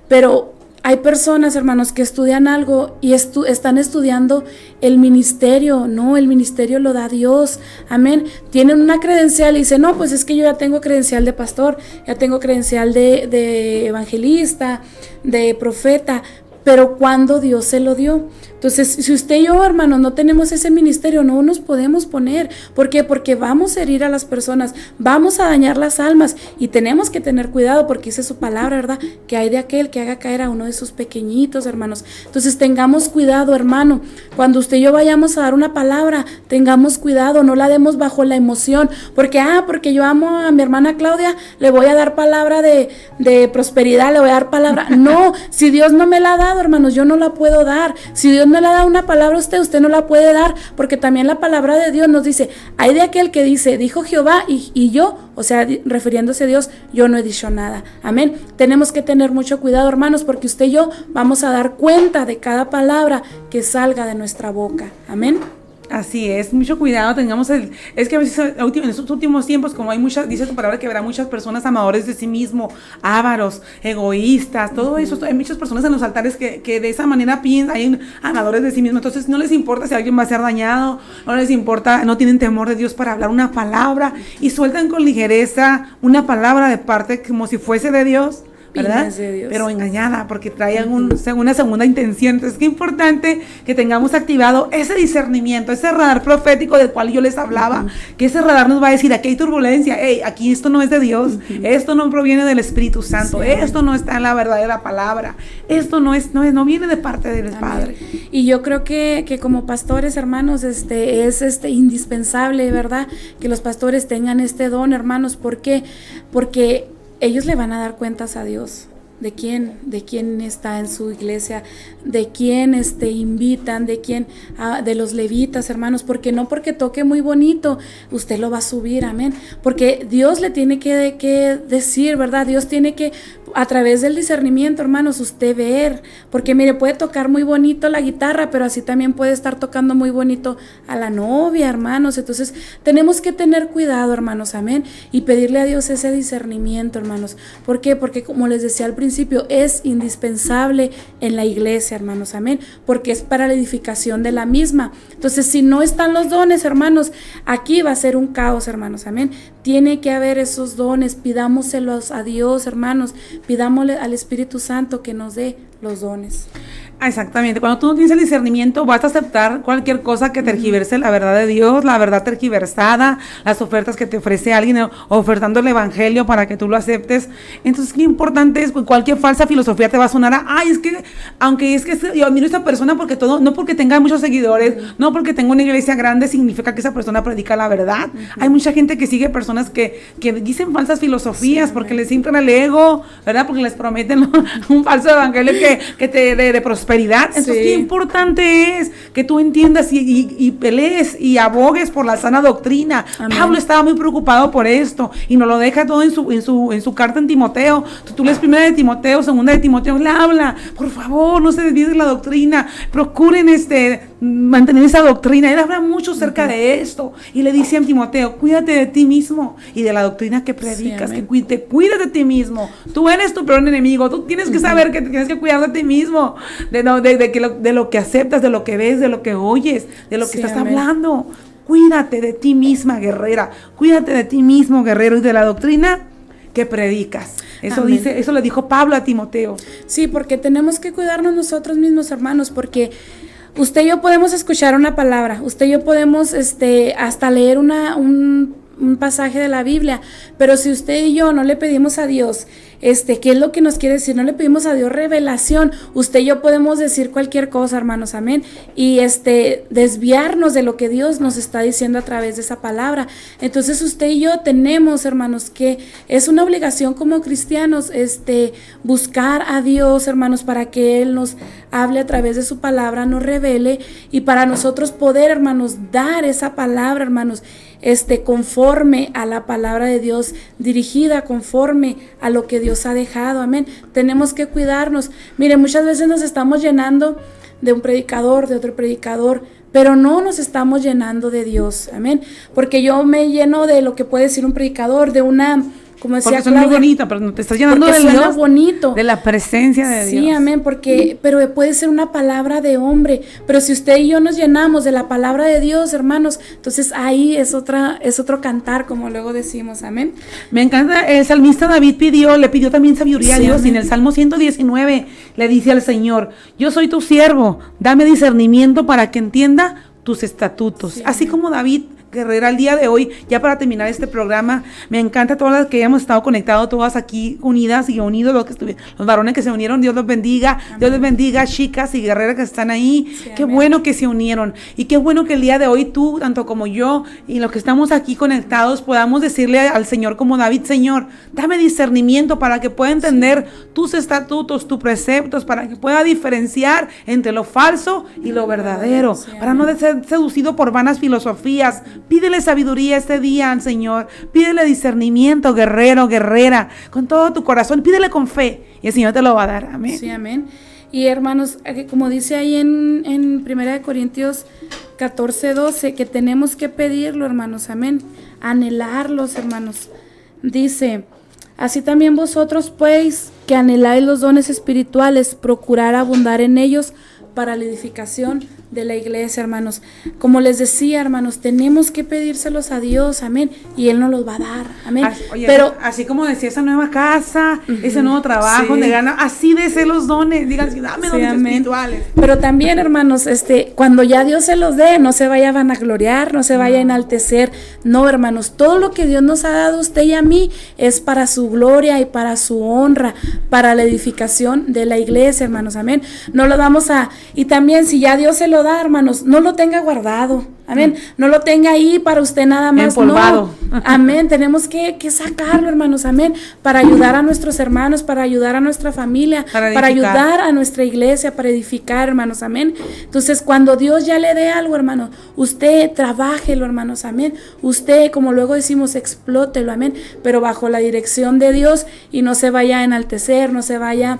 pero hay personas, hermanos, que estudian algo y están estudiando el ministerio. No, el ministerio lo da Dios. Amén. Tienen una credencial y dicen, no, pues es que yo ya tengo credencial de pastor, ya tengo credencial de evangelista, de profeta. Pero ¿cuándo Dios se lo dio? Entonces, si usted y yo, hermanos, no tenemos ese ministerio, no nos podemos poner. ¿Por qué? Porque vamos a herir a las personas, vamos a dañar las almas y tenemos que tener cuidado porque dice su palabra, ¿verdad? Que hay de aquel que haga caer a uno de sus pequeñitos, hermanos. Entonces, tengamos cuidado, hermano. Cuando usted y yo vayamos a dar una palabra, tengamos cuidado, no la demos bajo la emoción. Porque yo amo a mi hermana Claudia, le voy a dar palabra de prosperidad, le voy a dar palabra. No, si Dios no me la ha dado, hermanos, yo no la puedo dar. Si Dios no le da una palabra a usted no la puede dar, porque también la palabra de Dios nos dice, hay de aquel que dice, dijo Jehová y yo, o sea, refiriéndose a Dios, yo no he dicho nada. Amén. Tenemos que tener mucho cuidado, hermanos, porque usted y yo vamos a dar cuenta de cada palabra que salga de nuestra boca. Amén. Así es, mucho cuidado, es que a veces en estos últimos tiempos, como hay muchas, dice tu palabra que habrá muchas personas amadores de sí mismo, ávaros, egoístas, todo eso, hay muchas personas en los altares que de esa manera piensan, hay amadores de sí mismos, entonces no les importa si alguien va a ser dañado, no les importa, no tienen temor de Dios para hablar una palabra y sueltan con ligereza una palabra de parte como si fuese de Dios, ¿verdad? Pero engañada, porque traían una segunda intención. Entonces, qué importante que tengamos activado ese discernimiento, ese radar profético del cual yo les hablaba, que ese radar nos va a decir, aquí hay turbulencia, hey, aquí esto no es de Dios, esto no proviene del Espíritu Santo, esto no está en la verdadera palabra, esto no viene de parte del Padre. Y yo creo que como pastores, hermanos, es indispensable, ¿verdad? Que los pastores tengan este don, hermanos. ¿Por qué? Porque ellos le van a dar cuentas a Dios de quién está en su iglesia, de quién invitan, de los levitas, hermanos, porque no porque toque muy bonito, usted lo va a subir, amén, porque Dios le tiene que decir, ¿verdad? Dios tiene que, a través del discernimiento, hermanos, usted ver, porque mire, puede tocar muy bonito la guitarra, pero así también puede estar tocando muy bonito a la novia, hermanos. Entonces tenemos que tener cuidado, hermanos, amén, y pedirle a Dios ese discernimiento, hermanos. ¿Por qué? Porque como les decía al principio, es indispensable en la iglesia, hermanos, amén, porque es para la edificación de la misma. Entonces, si no están los dones, hermanos, aquí va a ser un caos, hermanos, amén. Tiene que haber esos dones, pidámoselos a Dios, hermanos, pidámosle al Espíritu Santo que nos dé los dones. Exactamente, cuando tú no tienes el discernimiento vas a aceptar cualquier cosa que tergiverse la verdad de Dios, la verdad tergiversada, las ofertas que te ofrece alguien ofertando el evangelio para que tú lo aceptes. Entonces qué importante es, cualquier falsa filosofía te va a sonar a, yo admiro a esta persona porque no porque tenga muchos seguidores, no porque tenga una iglesia grande significa que esa persona predica la verdad. Hay mucha gente que sigue personas que dicen falsas filosofías porque les inflan el ego, ¿verdad? Porque les prometen un falso evangelio que te de prosperidad. Entonces, qué importante es que tú entiendas y pelees y abogues por la sana doctrina. Amén. Pablo estaba muy preocupado por esto y nos lo deja todo en su carta en Timoteo. Tú lees 1 de Timoteo, 2 de Timoteo, le habla, por favor, no se desvíen de la doctrina, procuren mantener esa doctrina. Él habla mucho acerca de esto y le dice a Timoteo, cuídate de ti mismo y de la doctrina que predicas, que cuídate de ti mismo. Tú eres tu peor enemigo, tú tienes que saber que tienes que cuidar de ti mismo, de lo que aceptas, de lo que ves, de lo que oyes, de lo que estás hablando. Cuídate de ti misma, guerrera, cuídate de ti mismo, guerrero, y de la doctrina que predicas. Eso le dijo Pablo a Timoteo. Sí, porque tenemos que cuidarnos nosotros mismos, hermanos, porque usted y yo podemos escuchar una palabra, usted y yo podemos hasta leer un pasaje de la Biblia, pero si usted y yo no le pedimos a Dios ¿qué es lo que nos quiere decir? No le pedimos a Dios revelación. Usted y yo podemos decir cualquier cosa, hermanos, amén, y desviarnos de lo que Dios nos está diciendo a través de esa palabra. Entonces usted y yo tenemos, hermanos, que es una obligación como cristianos, buscar a Dios, hermanos, para que Él nos hable a través de su palabra, nos revele, y para nosotros poder, hermanos, dar esa palabra, hermanos, conforme a la palabra de Dios, dirigida conforme a lo que Dios ha dejado, amén. Tenemos que cuidarnos. Mire, muchas veces nos estamos llenando de un predicador, de otro predicador, pero no nos estamos llenando de Dios, amén. Porque yo me lleno de lo que puede decir un predicador, de una como decía porque son Claudia, muy bonitas, pero no te estás llenando porque de suena Dios, bonito. de la presencia de Dios. Sí, amén, pero puede ser una palabra de hombre, pero si usted y yo nos llenamos de la palabra de Dios, hermanos, entonces ahí es otro cantar, como luego decimos, amén. Me encanta, el salmista David le pidió también sabiduría a Sí, Dios, amén. y en el Salmo 119 le dice al Señor: yo soy tu siervo, dame discernimiento para que entienda tus estatutos. Sí, así amén. como David Guerrera al día de hoy, ya para terminar este programa, me encanta todas las que hemos estado conectados, todas aquí unidas y unidos, los varones que se unieron, Dios los bendiga, amén. Dios les bendiga, chicas y guerreras que están ahí, sí, qué amén. Bueno que se unieron, y qué bueno que el día de hoy tú, tanto como yo, y los que estamos aquí conectados, podamos decirle al Señor como David: Señor, dame discernimiento para que pueda entender tus estatutos, tus preceptos, para que pueda diferenciar entre lo falso y lo verdadero, sí, para no ser seducido por vanas filosofías. Pídele sabiduría este día al Señor, pídele discernimiento, guerrero, guerrera, con todo tu corazón, pídele con fe, y el Señor te lo va a dar, amén. Sí, amén. Y hermanos, como dice ahí en 1 Corintios 14:12, que tenemos que pedirlo, hermanos, amén, anhelarlos, hermanos. Dice: así también vosotros, pues, que anheláis los dones espirituales, procurar abundar en ellos para la edificación de la iglesia, hermanos. Como les decía, hermanos, tenemos que pedírselos a Dios, amén, y Él nos los va a dar, amén. Oye, pero así como decía, esa nueva casa, ese nuevo trabajo, sí, donde gana, así desee los dones, digan, dame sí, dones amén. Espirituales. Pero también, hermanos, cuando ya Dios se los dé, no se vaya a vanagloriar, no se vaya a enaltecer, no, hermanos, todo lo que Dios nos ha dado a usted y a mí es para su gloria y para su honra, para la edificación de la iglesia, hermanos, amén. No lo vamos y también si ya Dios se lo da, hermanos, no lo tenga guardado, amén, no lo tenga ahí para usted nada más, empolvado. No, amén, tenemos que sacarlo, hermanos, amén, para ayudar a nuestros hermanos, para ayudar a nuestra familia, para ayudar a nuestra iglesia, para edificar, hermanos, amén. Entonces, cuando Dios ya le dé algo, hermano, usted trabájelo, hermanos, amén, usted, como luego decimos, explótelo, amén, pero bajo la dirección de Dios, y no se vaya a enaltecer, no se vaya,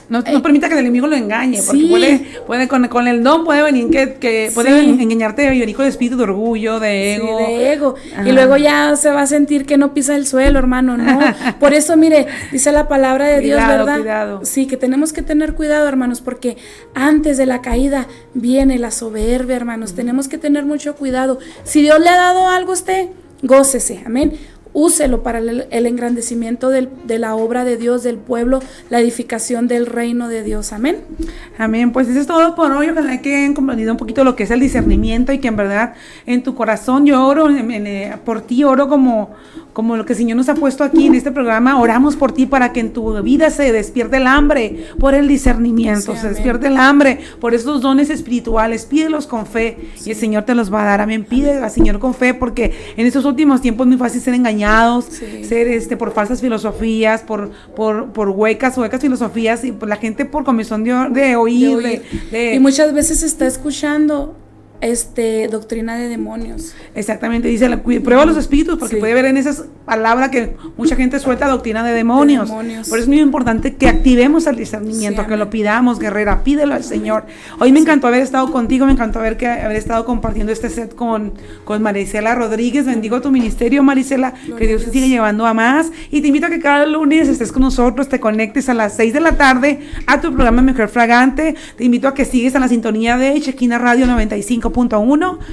No permita que el enemigo lo engañe, porque sí, puede con el don puede venir que puede engañarte de venir con el espíritu de orgullo, de ego. Sí, de ego. Y luego ya se va a sentir que no pisa el suelo, hermano, no. Por eso, mire, dice la palabra de Dios, ¿verdad? Cuidado. Sí, que tenemos que tener cuidado, hermanos, porque antes de la caída viene la soberbia, hermanos. Tenemos que tener mucho cuidado. Si Dios le ha dado algo a usted, gócese, amén. Úselo para el engrandecimiento de la obra de Dios, del pueblo, la edificación del reino de Dios. Amén. Amén. Pues eso es todo por hoy. Ojalá que hayan comprendido un poquito lo que es el discernimiento, y que en verdad en tu corazón yo oro por ti, oro como lo que el Señor nos ha puesto aquí en este programa. Oramos por ti para que en tu vida se despierte el hambre por el discernimiento, sí, se despierte el hambre por esos dones espirituales. Pídelos con fe, sí, y el Señor te los va a dar. Amén. Pide al Señor con fe, porque en estos últimos tiempos es muy fácil ser engañados, sí, ser por falsas filosofías, por huecas filosofías, y por la gente por comezón de oír. Y muchas veces se está escuchando doctrina de demonios. Exactamente, dice, prueba los espíritus, porque sí, puede ver en esas palabras que mucha gente suelta doctrina de demonios. Por eso es muy importante que activemos el discernimiento, sí, que lo pidamos, guerrera, pídelo al Señor. Hoy me encantó haber estado contigo, me encantó haber estado compartiendo este set con Marisela Rodríguez. Bendigo tu ministerio, Marisela, que Dios te siga llevando a más, y te invito a que cada lunes estés con nosotros, te conectes a las 6 de la tarde a tu programa Mujer Fragante. Te invito a que sigues a la sintonía de Shekinah Radio 95.1,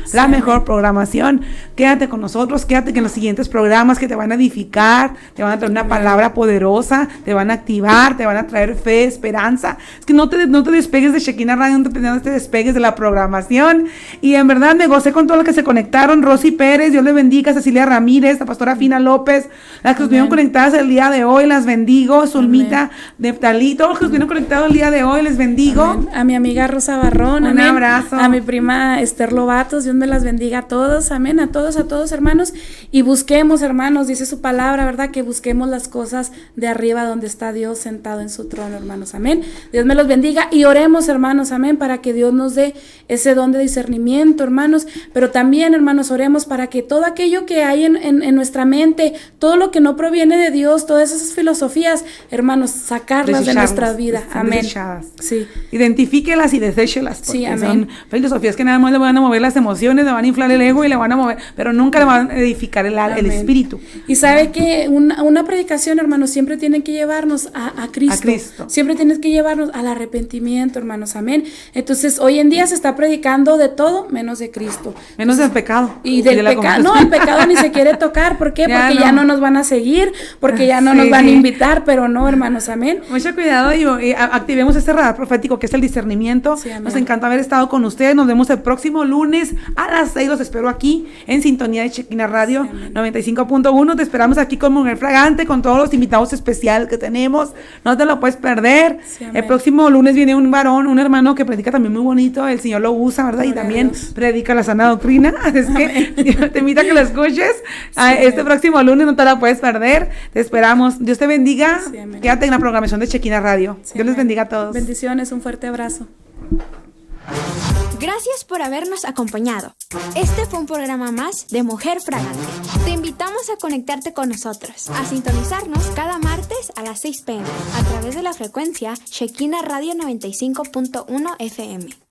sí, la mejor programación. Quédate con nosotros, quédate en los siguientes programas que te van a edificar, te van a traer una palabra poderosa, te van a activar, te van a traer fe, esperanza. Es que no te despegues de Shekinah Radio, no te despegues de la programación. Y en verdad me gocé con todos los que se conectaron. Rosy Pérez, Dios le bendiga. Cecilia Ramírez, la pastora Fina López, las que estuvieron conectadas el día de hoy, las bendigo. Zulmita, Neftalí, todos los que estuvieron conectados el día de hoy, les bendigo. Amén. A mi amiga Rosa Barrón, un abrazo. A mi prima Esther Lobatos, Dios me las bendiga a todos, amén, a todos, hermanos, y busquemos, hermanos, dice su palabra, ¿verdad? Que busquemos las cosas de arriba, donde está Dios sentado en su trono, hermanos, amén. Dios me los bendiga, y oremos, hermanos, amén, para que Dios nos dé ese don de discernimiento, hermanos, pero también, hermanos, oremos para que todo aquello que hay en nuestra mente, todo lo que no proviene de Dios, todas esas filosofías, hermanos, sacarlas de nuestra vida, amén. Sí. Identifíquelas y deséchelas, porque sí, son filosofías que nada más le van a mover las emociones, le van a inflar el ego y le van a mover, pero nunca le van a edificar el espíritu. Y sabe que una predicación, hermanos, siempre tiene que llevarnos a Cristo. A Cristo. Siempre tienes que llevarnos al arrepentimiento, hermanos, amén. Entonces, hoy en día se está predicando de todo menos de Cristo. Menos del pecado. Y del pecado, no, el pecado ni se quiere tocar. ¿Por qué? Porque ya no nos van a seguir, porque ya no nos van a invitar, pero no, hermanos, amén. Mucho cuidado y activemos este radar profético que es el discernimiento. Sí, nos encanta haber estado con ustedes. Nos vemos el próximo lunes a las 6. Los espero aquí en sintonía de Shekinah Radio 95.1. Te esperamos aquí con Mujer Fragante, con todos los invitados especiales que tenemos. No te lo puedes perder. Sí, el próximo lunes viene un varón, un hermano que predica también muy bonito. El Señor lo usa, ¿verdad? Gloria y también a Dios. predica la sana doctrina. Es que te invito a que lo escuches. Este próximo lunes no te la puedes perder. Te esperamos. Dios te bendiga. Sí, Quédate en la programación de Shekinah Radio. Sí, Dios les bendiga a todos. Bendiciones, un fuerte abrazo. Gracias por habernos acompañado. Este fue un programa más de Mujer Fragante. Te invitamos a conectarte con nosotros, a sintonizarnos cada martes a las 6 p.m. a través de la frecuencia Shekinah Radio 95.1 FM.